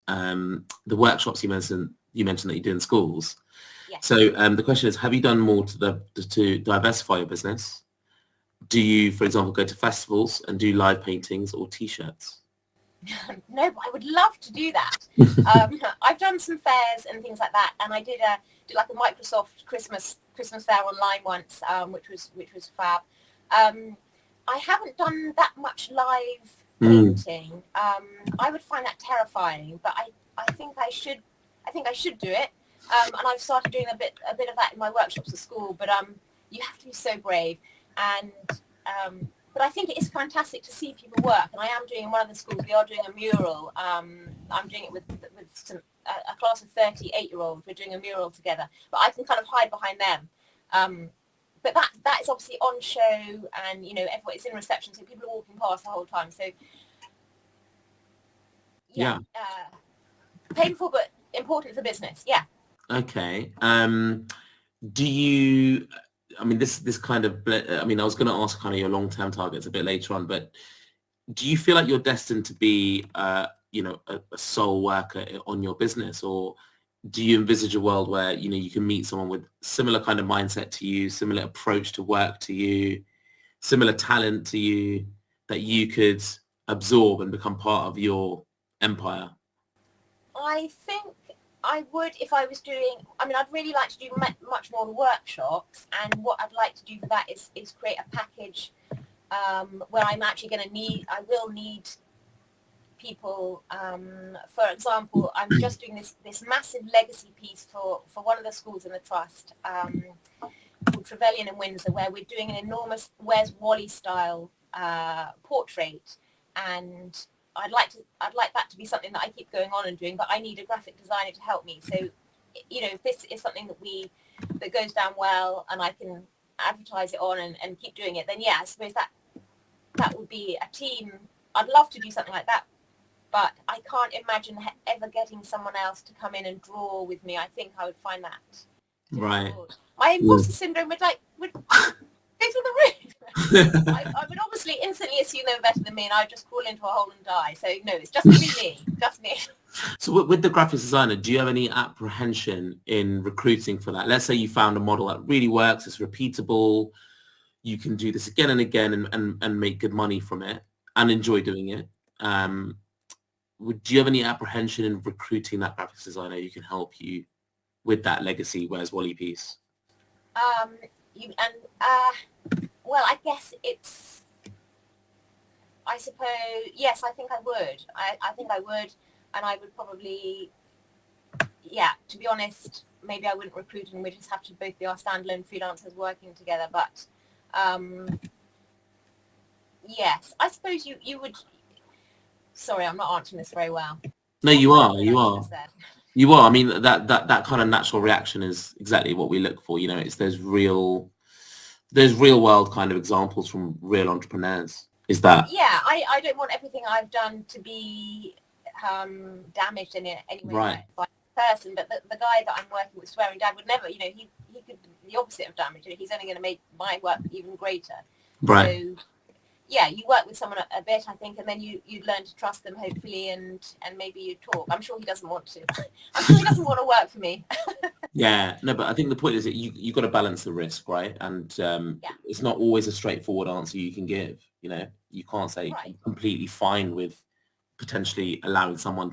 the workshops you mentioned that you do in schools. Yes. So the question is, have you done more to diversify your business? Do you, for example, go to festivals and do live paintings or T-shirts? No, but I would love to do that. I've done some fairs and things like that, and I did like a Microsoft Christmas fair online once, which was fab. I haven't done that much live painting. I would find that terrifying, but I think I should do it. And I've started doing a bit of that in my workshops at school. But you have to be so brave, and but I think it is fantastic to see people work. And I am doing in one of the schools. We are doing a mural. I'm doing it with a class of 38-year-olds. We're doing a mural together, but I can kind of hide behind them. But that is obviously on show, and everyone, it's in reception, so people are walking past the whole time. So yeah. Painful but important for business. Yeah. Okay. Do you? I mean, this kind of. I mean, I was going to ask kind of your long-term targets a bit later on, but do you feel like you're destined to be, a sole worker on your business, or do you envisage a world where you can meet someone with similar kind of mindset to you, similar approach to work to you, similar talent to you, that you could absorb and become part of your empire? I think I would if I was doing. I mean, I'd really like to do much more workshops, and what I'd like to do for that is create a package where I'm actually going to I will need people. For example, I'm just doing this massive legacy piece for one of the schools in the trust called Trevelyan in Windsor, where we're doing an enormous Where's Wally style portrait, and I'd like that to be something that I keep going on and doing, but I need a graphic designer to help me. So, if this is something that goes down well and I can advertise it on and keep doing it, then yeah, I suppose that would be a team. I'd love to do something like that, but I can't imagine ever getting someone else to come in and draw with me. I think I would find that right. difficult. My imposter syndrome would go through the roof. I would obviously instantly assume they were better than me, and I'd just crawl into a hole and die. So no, it's just going to be me, just me. So with the graphics designer, do you have any apprehension in recruiting for that? Let's say you found a model that really works, it's repeatable, you can do this again and again and make good money from it and enjoy doing it. Do you have any apprehension in recruiting that graphics designer who can help you with that legacy Where's Wally piece? Well, I guess I suppose, yes, I think I would. I think I would, and I would probably, to be honest, maybe I wouldn't recruit and we'd just have to both be our standalone freelancers working together. But, yes, I suppose you would, sorry, I'm not answering this very well. No, you are. I mean, that kind of natural reaction is exactly what we look for. It's there's real world kind of examples from real entrepreneurs. Is that? Yeah, I don't want everything I've done to be damaged in any way by a person. But the guy that I'm working with, Swearing Dad, would never, he could do the opposite of damage. He's only going to make my work even greater. Right. So, yeah, you work with someone a bit, I think, and then you'd learn to trust them, hopefully, and maybe you talk. I'm sure he doesn't want to. I'm sure he doesn't want to work for me. Yeah, no, but I think the point is that you got to balance the risk, right? And it's not always a straightforward answer you can give. You can't say I'm completely fine with potentially allowing someone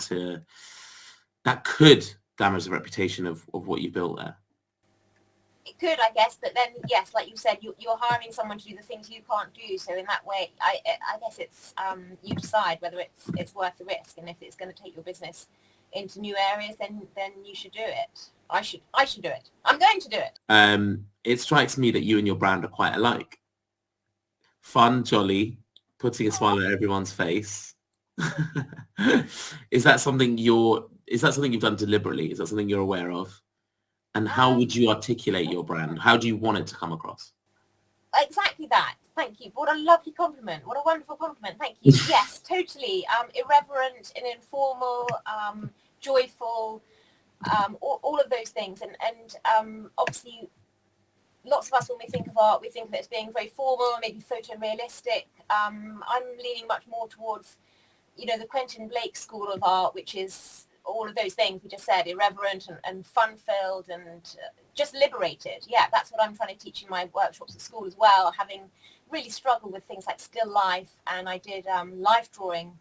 that could damage the reputation of what you built there. It could, I guess, but then, yes, like you said, you're hiring someone to do the things you can't do. So in that way, I guess it's you decide whether it's worth the risk, and if it's going to take your business into new areas, then you should do it. I should do it. I'm going to do it. It strikes me that you and your brand are quite alike. Fun, jolly, putting a smile on everyone's face. Is that something you've done deliberately? Is that something you're aware of? And how would you articulate your brand? How do you want it to come across? Exactly that. Thank you. What a lovely compliment. What a wonderful compliment. Thank you. Yes, totally. Irreverent and informal, joyful, all of those things. And obviously, lots of us, when we think of art, we think of it as being very formal, maybe photorealistic. I'm leaning much more towards, the Quentin Blake school of art, which is all of those things we just said, irreverent and fun-filled and just liberated. Yeah, that's what I'm trying to teach in my workshops at school as well, having really struggled with things like still life. And I did life drawing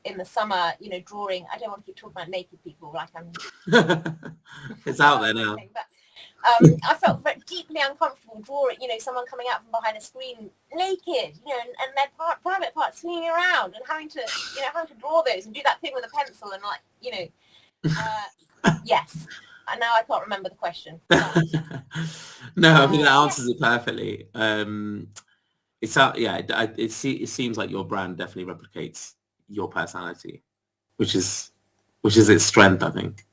in the summer, you know, drawing. I don't want to keep talking about naked people like I'm... It's out there now. But I felt very deeply uncomfortable drawing, you know, someone coming out from behind a screen naked, you know, and their private parts swinging around and having to, you know, having to draw those and do that thing with a pencil and like, you know, yes. And now I can't remember the question. But, no, I mean that answers it perfectly. It's out, yeah. It seems like your brand definitely replicates your personality, which is its strength, I think.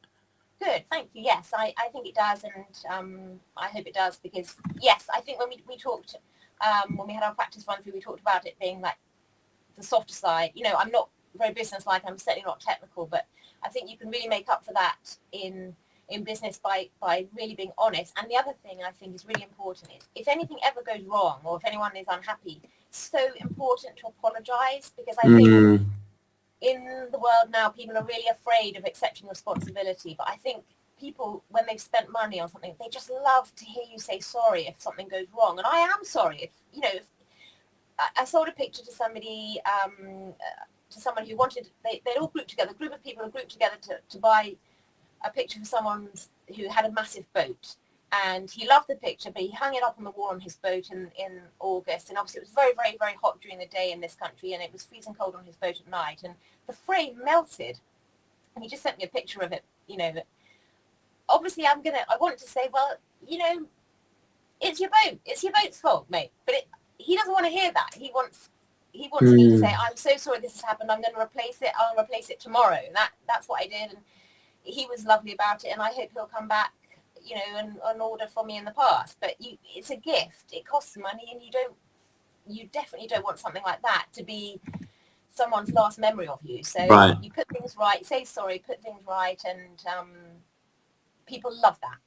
Good, thank you. Yes, I think it does, and I hope it does, because yes, I think when we talked, when we had our practice run through, we talked about it being like the softer side. You know, I'm not very business-like, I'm certainly not technical, but I think you can really make up for that in business by really being honest. And the other thing I think is really important is if anything ever goes wrong or if anyone is unhappy, it's so important to apologize, because I think in the world now, people are really afraid of accepting responsibility. But I think people, when they've spent money on something, they just love to hear you say sorry if something goes wrong. And I am sorry. If, you know, if I sold a picture to somebody, to someone who wanted, they'd all grouped together, a group of people had grouped together to buy a picture for someone who had a massive boat. And he loved the picture, but he hung it up on the wall on his boat in August. And obviously it was very, very, very hot during the day in this country, and it was freezing cold on his boat at night. And the frame melted. And he just sent me a picture of it, you know. That obviously I want to say, well, you know, it's your boat. It's your boat's fault, mate. But he doesn't want to hear that. He wants me to say, I'm so sorry this has happened. I'm going to replace it. I'll replace it tomorrow. And that's what I did. And he was lovely about it. And I hope he'll come back, you know, and order for me in the past. But it's a gift. It costs money, and you definitely don't want something like that to be someone's last memory of you. So you put things right, say sorry, put things right, and people love that.